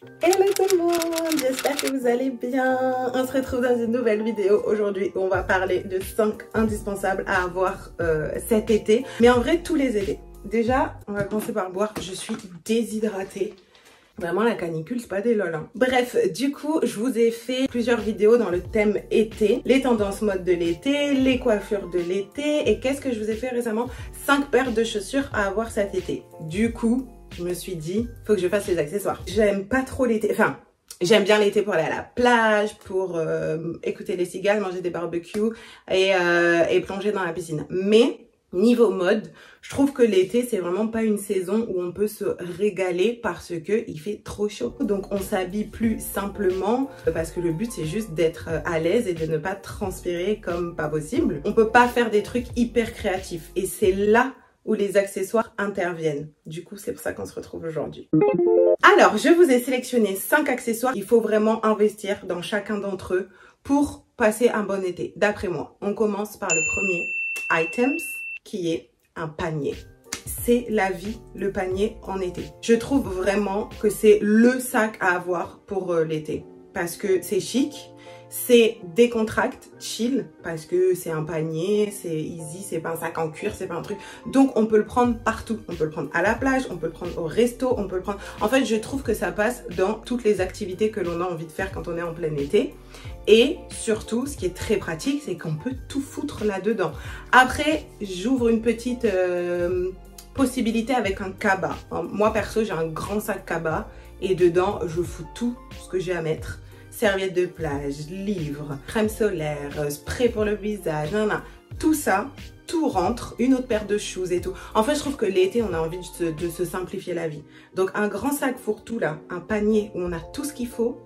Hello tout le monde, j'espère que vous allez bien. On se retrouve dans une nouvelle vidéo aujourd'hui où on va parler de 5 indispensables à avoir cet été, mais en vrai tous les étés. Déjà, on va commencer par boire, je suis déshydratée. Vraiment la canicule c'est pas des lol hein. Bref, du coup je vous ai fait plusieurs vidéos dans le thème été, les tendances mode de l'été, les coiffures de l'été et qu'est-ce que je vous ai fait récemment, 5 paires de chaussures à avoir cet été. Du coup je me suis dit faut que je fasse les accessoires. J'aime pas trop l'été, enfin j'aime bien l'été pour aller à la plage, pour écouter les cigales, manger des barbecues et plonger dans la piscine, mais niveau mode, je trouve que l'été, c'est vraiment pas une saison où on peut se régaler parce que il fait trop chaud. Donc, on s'habille plus simplement parce que le but, c'est juste d'être à l'aise et de ne pas transpirer comme pas possible. On peut pas faire des trucs hyper créatifs et c'est là où les accessoires interviennent. Du coup, c'est pour ça qu'on se retrouve aujourd'hui. Alors, je vous ai sélectionné 5 accessoires. Il faut vraiment investir dans chacun d'entre eux pour passer un bon été, d'après moi. On commence par le premier items, qui est un panier. C'est la vie, le panier en été. Je trouve vraiment que c'est le sac à avoir pour l'été. Parce que c'est chic, c'est décontracte, chill, parce que c'est un panier, c'est easy, c'est pas un sac en cuir, c'est pas un truc. Donc on peut le prendre partout. On peut le prendre à la plage, on peut le prendre au resto, on peut le prendre... En fait, je trouve que ça passe dans toutes les activités que l'on a envie de faire quand on est en plein été. Et surtout, ce qui est très pratique, c'est qu'on peut tout foutre là-dedans. Après, j'ouvre une petite possibilité avec un cabas. Moi, perso, j'ai un grand sac cabas et dedans, je fous tout ce que j'ai à mettre. Serviettes de plage, livres, crème solaire, spray pour le visage, tout ça, tout rentre, une autre paire de shoes et tout. En fait, je trouve que l'été, on a envie de se simplifier la vie. Donc, un grand sac fourre-tout là, un panier où on a tout ce qu'il faut,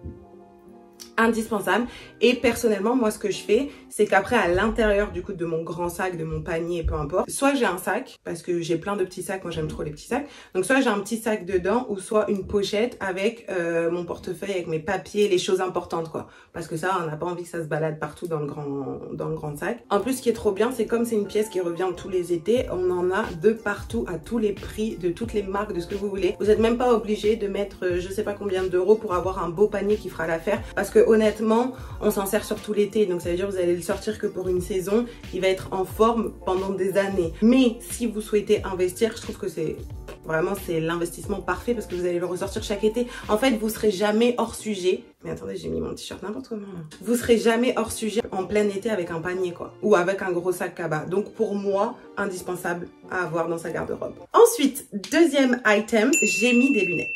indispensable. Et personnellement, moi ce que je fais, c'est qu'après à l'intérieur du coup de mon grand sac, de mon panier, peu importe, soit j'ai un sac, parce que j'ai plein de petits sacs, moi j'aime trop les petits sacs, donc soit j'ai un petit sac dedans, ou soit une pochette avec mon portefeuille, avec mes papiers, les choses importantes quoi, parce que ça on n'a pas envie que ça se balade partout dans le grand sac. En plus ce qui est trop bien, c'est comme c'est une pièce qui revient tous les étés, on en a de partout, à tous les prix, de toutes les marques, de ce que vous voulez. Vous n'êtes même pas obligé de mettre je sais pas combien d'euros pour avoir un beau panier qui fera l'affaire, parce que honnêtement, on s'en sert sur tout l'été, donc ça veut dire que vous allez le sortir que pour une saison, il va être en forme pendant des années. Mais si vous souhaitez investir, je trouve que c'est vraiment l'investissement parfait parce que vous allez le ressortir chaque été. En fait, vous serez jamais hors sujet. Mais attendez, j'ai mis mon t-shirt n'importe comment. Vous serez jamais hors sujet en plein été avec un panier quoi, ou avec un gros sac cabas. Donc pour moi, indispensable à avoir dans sa garde-robe. Ensuite, deuxième item, j'ai mis des lunettes.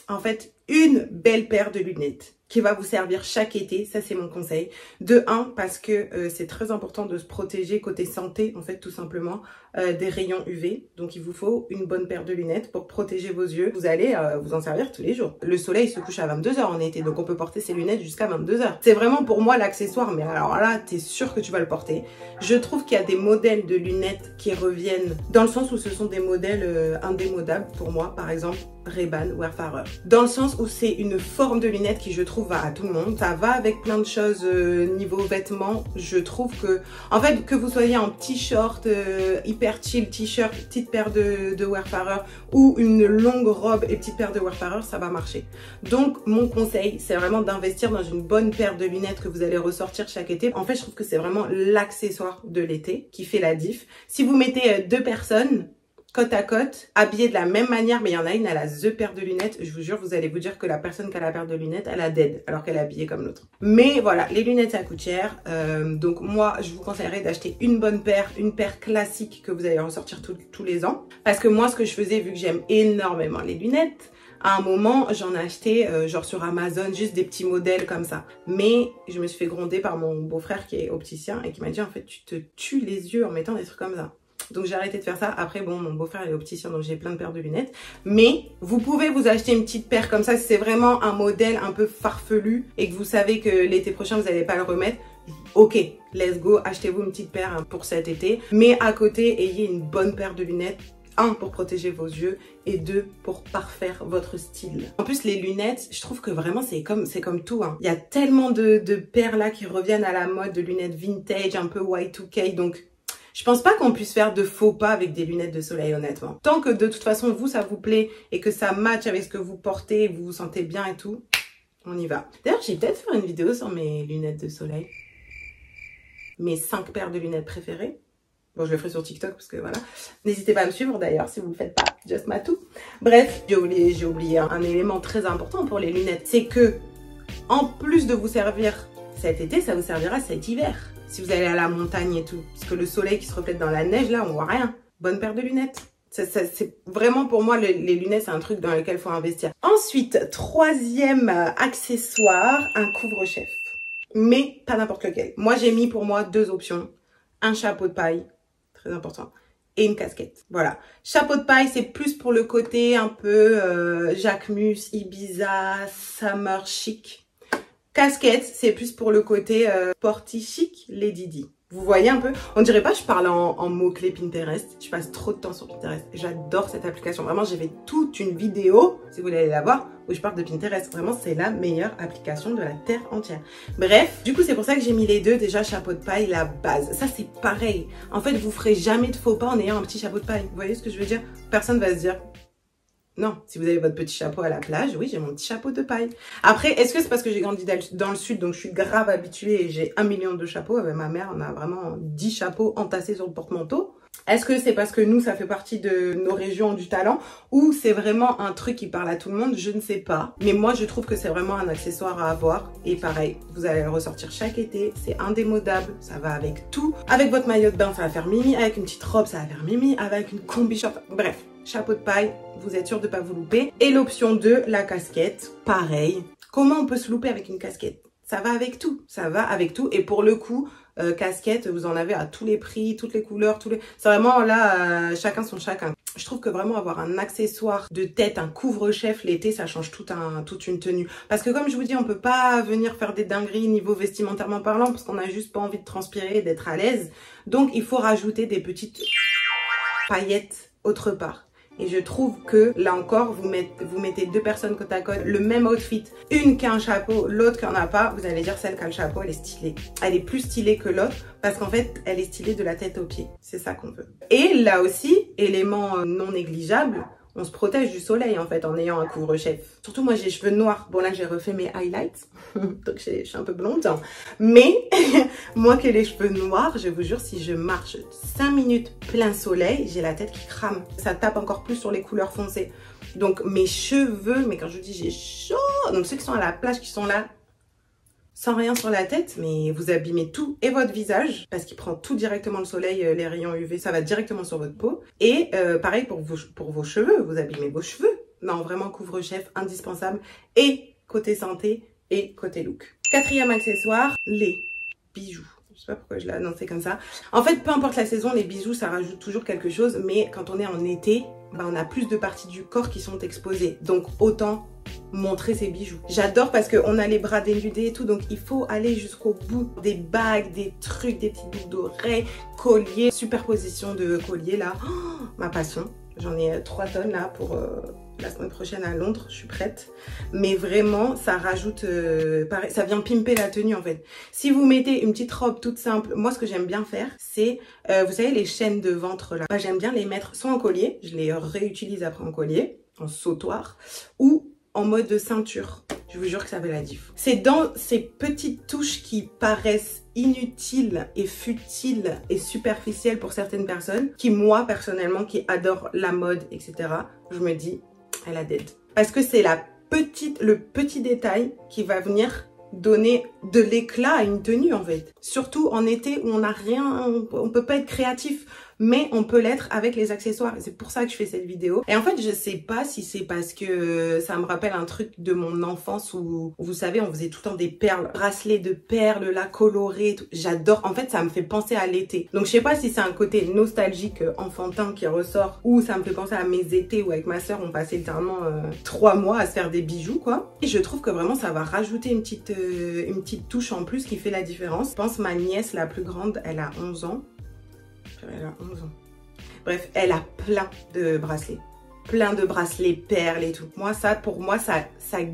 En fait, une belle paire de lunettes qui va vous servir chaque été, ça c'est mon conseil. De 1, parce que c'est très important de se protéger côté santé, en fait tout simplement, des rayons UV. Donc il vous faut une bonne paire de lunettes pour protéger vos yeux. Vous allez vous en servir tous les jours. Le soleil se couche à 22 h en été, donc on peut porter ses lunettes jusqu'à 22 h. C'est vraiment pour moi l'accessoire, mais alors là, t'es sûr que tu vas le porter. Je trouve qu'il y a des modèles de lunettes qui reviennent, dans le sens où ce sont des modèles indémodables pour moi, par exemple Ray-Ban Wayfarer. Dans le sens où c'est une forme de lunette qui je trouve va à tout le monde. Ça va avec plein de choses niveau vêtements. Je trouve que, en fait, que vous soyez en petit short, hyper chill t-shirt, petite paire de Wayfarer ou une longue robe et petite paire de Wayfarer, ça va marcher. Donc mon conseil, c'est vraiment d'investir dans une bonne paire de lunettes que vous allez ressortir chaque été. En fait, je trouve que c'est vraiment l'accessoire de l'été qui fait la diff. Si vous mettez 2 personnes côte à côte, habillées de la même manière, mais il y en a une, elle a the paire de lunettes, je vous jure, vous allez vous dire que la personne qui a la paire de lunettes, elle a dead, alors qu'elle est habillée comme l'autre. Mais voilà, les lunettes, ça coûte cher, donc moi, je vous conseillerais d'acheter une bonne paire, une paire classique que vous allez ressortir tous les ans. Parce que moi, ce que je faisais, vu que j'aime énormément les lunettes, à un moment, j'en ai acheté genre sur Amazon, juste des petits modèles comme ça. Mais je me suis fait gronder par mon beau-frère qui est opticien et qui m'a dit, en fait, tu te tues les yeux en mettant des trucs comme ça. Donc j'ai arrêté de faire ça. Après bon, mon beau-frère est opticien, donc j'ai plein de paires de lunettes. Mais vous pouvez vous acheter une petite paire comme ça si c'est vraiment un modèle un peu farfelu et que vous savez que l'été prochain vous n'allez pas le remettre. Ok, let's go, achetez-vous une petite paire pour cet été. Mais à côté, ayez une bonne paire de lunettes. 1 pour protéger vos yeux et 2 pour parfaire votre style. En plus les lunettes, je trouve que vraiment c'est comme tout hein. Il y a tellement de paires là qui reviennent à la mode, de lunettes vintage, un peu Y2K, donc Je pense pas qu'on puisse faire de faux pas avec des lunettes de soleil, honnêtement. Tant que de toute façon, vous, ça vous plaît et que ça matche avec ce que vous portez, vous vous sentez bien et tout, on y va. D'ailleurs, j'ai peut-être faire une vidéo sur mes lunettes de soleil. Mes 5 paires de lunettes préférées. Bon, je le ferai sur TikTok parce que voilà. N'hésitez pas à me suivre d'ailleurs si vous ne le faites pas. Just Matou. Bref, j'ai oublié un élément très important pour les lunettes. C'est que, en plus de vous servir cet été, ça vous servira cet hiver. Si vous allez à la montagne et tout. Parce que le soleil qui se reflète dans la neige, là, on voit rien. Bonne paire de lunettes. C'est vraiment pour moi, les lunettes, c'est un truc dans lequel il faut investir. Ensuite, troisième accessoire, un couvre-chef. Mais pas n'importe lequel. Moi, j'ai mis pour moi 2 options. Un chapeau de paille, très important, et une casquette. Voilà. Chapeau de paille, c'est plus pour le côté un peu Jacquemus, Ibiza, summer chic. Casquette, c'est plus pour le côté sporty chic, Lady Di. Vous voyez un peu? On dirait pas que je parle en mots-clés Pinterest. Je passe trop de temps sur Pinterest. J'adore cette application. Vraiment, j'ai fait toute une vidéo, si vous voulez aller la voir, où je parle de Pinterest. Vraiment, c'est la meilleure application de la terre entière. Bref, du coup, c'est pour ça que j'ai mis les deux. Déjà, chapeau de paille, la base. Ça, c'est pareil. En fait, vous ferez jamais de faux pas en ayant un petit chapeau de paille. Vous voyez ce que je veux dire? Personne va se dire... Non, si vous avez votre petit chapeau à la plage, oui, j'ai mon petit chapeau de paille. Après, est-ce que c'est parce que j'ai grandi dans le sud, donc je suis grave habituée et j'ai 1 million de chapeaux. Avec ma mère, on a vraiment 10 chapeaux entassés sur le porte-manteau. Est-ce que c'est parce que nous, ça fait partie de nos régions du talent ou c'est vraiment un truc qui parle à tout le monde? Je ne sais pas. Mais moi, je trouve que c'est vraiment un accessoire à avoir. Et pareil, vous allez le ressortir chaque été. C'est indémodable. Ça va avec tout. Avec votre maillot de bain, ça va faire mimi. Avec une petite robe, ça va faire mimi. Avec une combi short. Bref, chapeau de paille, vous êtes sûr de ne pas vous louper. Et l'option 2, la casquette. Pareil. Comment on peut se louper avec une casquette? Ça va avec tout. Ça va avec tout. Et pour le coup... casquette, vous en avez à tous les prix, toutes les couleurs, c'est vraiment là, chacun son chacun. Je trouve que vraiment avoir un accessoire de tête, un couvre-chef l'été, ça change toute une tenue. Parce que comme je vous dis, on peut pas venir faire des dingueries niveau vestimentairement parlant, parce qu'on a juste pas envie de transpirer et d'être à l'aise. Donc il faut rajouter des petites paillettes autre part. Et je trouve que, là encore, vous mettez 2 personnes côte à côte, le même outfit, une qui a un chapeau, l'autre qui en a pas, vous allez dire celle qui a le chapeau, elle est stylée. Elle est plus stylée que l'autre parce qu'en fait, elle est stylée de la tête aux pieds. C'est ça qu'on veut. Et là aussi, élément non négligeable, on se protège du soleil en fait en ayant un couvre-chef. Surtout moi j'ai les cheveux noirs. Bon là j'ai refait mes highlights, donc je suis un peu blonde. Mais moi qui ai les cheveux noirs, je vous jure si je marche 5 minutes plein soleil, j'ai la tête qui crame. Ça tape encore plus sur les couleurs foncées. Donc mes cheveux, mais quand je vous dis j'ai chaud, donc ceux qui sont à la plage, qui sont là, sans rien sur la tête, mais vous abîmez tout et votre visage parce qu'il prend tout directement le soleil, les rayons UV, ça va directement sur votre peau. Et pareil pour vos cheveux, vous abîmez vos cheveux. Non, vraiment couvre-chef indispensable et côté santé et côté look. 4e accessoire, les bijoux. Je sais pas pourquoi je l'ai annoncé comme ça. En fait, peu importe la saison, les bijoux, ça rajoute toujours quelque chose. Mais quand on est en été, bah, on a plus de parties du corps qui sont exposées. Donc, autant montrer ses bijoux. J'adore parce qu'on a les bras dénudés et tout. Donc, il faut aller jusqu'au bout. Des bagues, des trucs, des petites boucles d'oreilles, colliers, superposition de colliers là. Oh, ma passion. J'en ai 3 tonnes là pour... la semaine prochaine à Londres, je suis prête. Mais vraiment, ça rajoute, pareil, ça vient pimper la tenue en fait. Si vous mettez une petite robe toute simple, moi ce que j'aime bien faire, c'est, vous savez les chaînes de ventre là, bah, j'aime bien les mettre soit en collier, je les réutilise après en collier, en sautoir, ou en mode ceinture. Je vous jure que ça fait la diff. C'est dans ces petites touches qui paraissent inutiles et futiles et superficielles pour certaines personnes, qui moi personnellement, qui adore la mode, etc., je me dis, elle a dead. Parce que c'est le petit détail qui va venir donner de l'éclat à une tenue en fait. Surtout en été où on n'a rien, on peut pas être créatif, mais on peut l'être avec les accessoires. Et c'est pour ça que je fais cette vidéo. Et en fait, je sais pas si c'est parce que ça me rappelle un truc de mon enfance où, vous savez, on faisait tout le temps des perles, bracelets de perles, là, colorés. J'adore. En fait, ça me fait penser à l'été. Donc, je sais pas si c'est un côté nostalgique, enfantin qui ressort, ou ça me fait penser à mes étés où avec ma soeur, on passait littéralement 3 mois à se faire des bijoux, quoi. Et je trouve que vraiment, ça va rajouter une petite touche en plus qui fait la différence. Je pense ma nièce, la plus grande, elle a 11 ans. Elle a 11 ans. Bref, elle a plein de bracelets. plein de bracelets, perles et tout. Moi, ça, pour moi, ça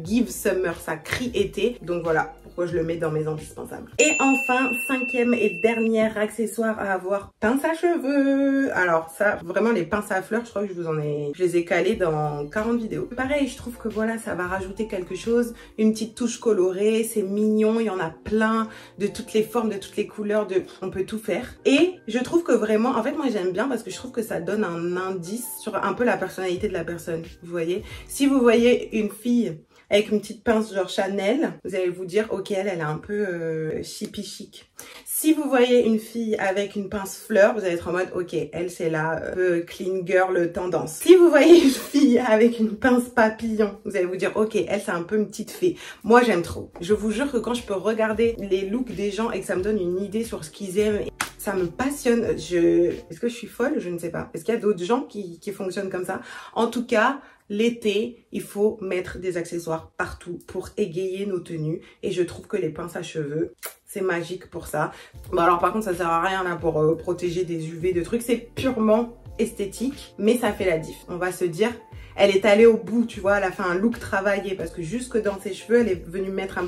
give summer, ça crie été. Donc voilà pourquoi je le mets dans mes indispensables. Et enfin, cinquième et dernier accessoire à avoir, pince à cheveux. Alors ça, vraiment les pinces à fleurs, je crois que je les ai calées dans 40 vidéos. Pareil, je trouve que voilà, ça va rajouter quelque chose, une petite touche colorée, c'est mignon, il y en a plein, de toutes les formes, de toutes les couleurs, on peut tout faire. Et je trouve que vraiment, en fait moi j'aime bien parce que je trouve que ça donne un indice sur un peu la personnalité de la personne, vous voyez. Si vous voyez une fille avec une petite pince genre Chanel, vous allez vous dire ok, elle est un peu chippy chic. Si vous voyez une fille avec une pince fleur, vous allez être en mode ok, elle c'est la clean girl tendance. Si vous voyez une fille avec une pince papillon, vous allez vous dire ok, elle c'est un peu une petite fée. Moi j'aime trop. Je vous jure que quand je peux regarder les looks des gens et que ça me donne une idée sur ce qu'ils aiment, ça me passionne. Est-ce que je suis folle? Je ne sais pas. Est-ce qu'il y a d'autres gens qui fonctionnent comme ça? En tout cas, l'été, il faut mettre des accessoires partout pour égayer nos tenues. Et je trouve que les pinces à cheveux, c'est magique pour ça. Bon alors par contre, ça sert à rien là pour protéger des UV, de trucs. C'est purement esthétique, mais ça fait la diff. On va se dire, elle est allée au bout, tu vois, elle a fait un look travaillé parce que jusque dans ses cheveux, elle est venue mettre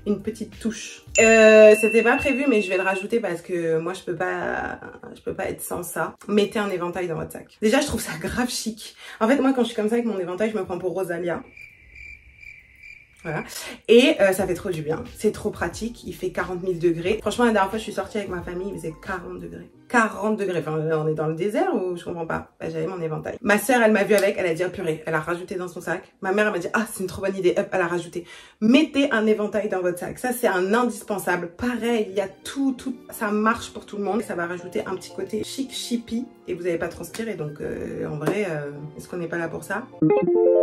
une petite touche. C'était pas prévu, mais je vais le rajouter parce que moi je peux pas être sans ça. Mettez un éventail dans votre sac. Déjà, je trouve ça grave chic. En fait, moi quand je suis comme ça avec mon éventail, je me prends pour Rosalia. Voilà. Et ça fait trop du bien. C'est trop pratique. Il fait 40 000 degrés. Franchement, la dernière fois, je suis sortie avec ma famille, il faisait 40 degrés. 40 degrés. Enfin, on est dans le désert ou je comprends pas. Bah, j'avais mon éventail. Ma sœur, elle m'a vu avec, elle a dit, oh purée, elle a rajouté dans son sac. Ma mère, elle m'a dit, ah, c'est une trop bonne idée. Hop, elle a rajouté. Mettez un éventail dans votre sac. Ça, c'est un indispensable. Pareil, il y a tout, ça marche pour tout le monde. Ça va rajouter un petit côté chic, chippy. Et vous n'allez pas transpirer. Donc, en vrai, est-ce qu'on n'est pas là pour ça?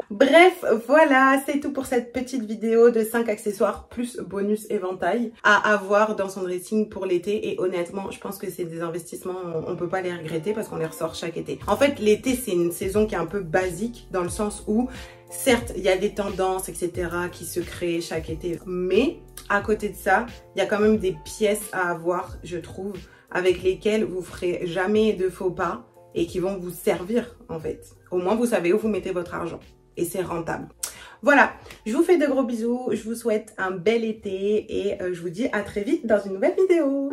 Bref, voilà, c'est tout pour cette petite vidéo de 5 accessoires plus bonus éventail à avoir dans son dressing pour l'été. Et honnêtement, je pense que c'est des investissements, on peut pas les regretter parce qu'on les ressort chaque été. En fait, l'été, c'est une saison qui est un peu basique dans le sens où, certes, il y a des tendances, etc. qui se créent chaque été. Mais à côté de ça, il y a quand même des pièces à avoir, je trouve, avec lesquelles vous ferez jamais de faux pas et qui vont vous servir en fait. Au moins, vous savez où vous mettez votre argent. Et c'est rentable. Voilà, je vous fais de gros bisous, je vous souhaite un bel été et je vous dis à très vite dans une nouvelle vidéo.